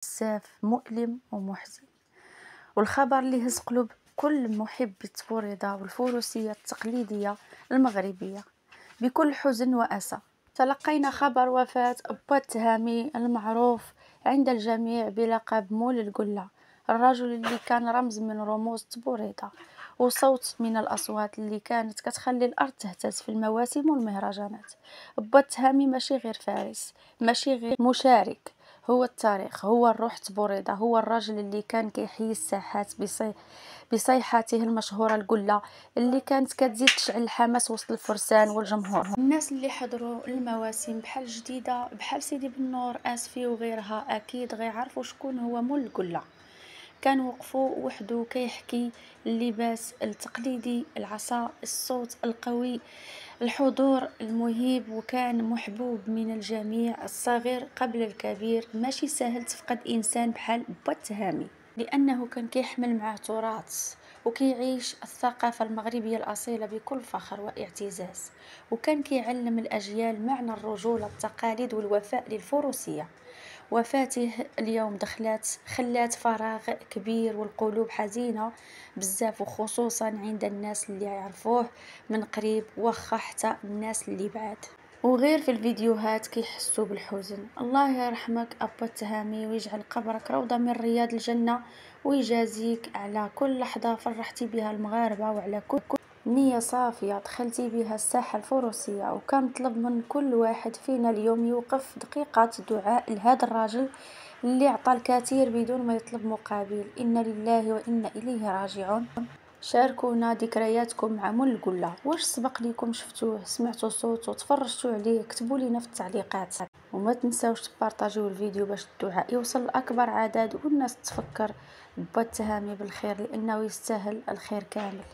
بزاف مؤلم ومحزن، والخبر اللي هز قلوب كل محب تبوريضة والفروسية التقليدية المغربية بكل حزن وأسى. تلقينا خبر وفاة أبا التهامي المعروف عند الجميع بلقب مول القلة، الرجل اللي كان رمز من رموز تبوريضة وصوت من الأصوات اللي كانت كتخلي الأرض تهتز في المواسم والمهرجانات. أبا التهامي ماشي غير فارس، ماشي غير مشارك، هو التاريخ، هو الروح تبوريضة، هو الرجل اللي كان كيحيي الساحات بصيحته المشهورة القلة اللي كانت كتزيد تشعل الحماس وسط الفرسان والجمهور. الناس اللي حضروا المواسم بحال جديدة بحال سيدي بنور آسفي وغيرها أكيد غيعرفوا شكون هو مول القلة. كان وقفوا وحده كيحكي، اللباس التقليدي، العصا، الصوت القوي، الحضور المهيب، وكان محبوب من الجميع الصغير قبل الكبير. ماشي سهل تفقد إنسان بحال با التهامي، لأنه كان كيحمل معه تراث وكيعيش الثقافة المغربية الأصيلة بكل فخر واعتزاز، وكان كيعلم الأجيال معنى الرجولة، التقاليد والوفاء للفروسية. وفاته اليوم خلات فراغ كبير والقلوب حزينة بزاف، وخصوصا عند الناس اللي يعرفوه من قريب وخا حتى الناس اللي بعاد وغير في الفيديوهات كيحسوا بالحزن. الله يرحمك أبا التهامي ويجعل قبرك روضة من رياض الجنة، ويجازيك على كل لحظة فرحتي بها المغاربة، وعلى كل نية صافية دخلتي بها الساحة الفروسية. وكنطلب من كل واحد فينا اليوم يوقف دقيقة دعاء لهذا الراجل اللي عطى الكثير بدون ما يطلب مقابل. إنا لله وإنا إليه راجعون. شاركونا ذكرياتكم مع مول القلة، واش سبق ليكم شفتوه، سمعتوا صوته، تفرجتوا عليه؟ اكتبوا لينا في التعليقات، وما تنساوش تبارطاجيو الفيديو باش الدعاء يوصل لأكبر عدد والناس تفكر با التهامي بالخير، لأنه يستاهل الخير كامل.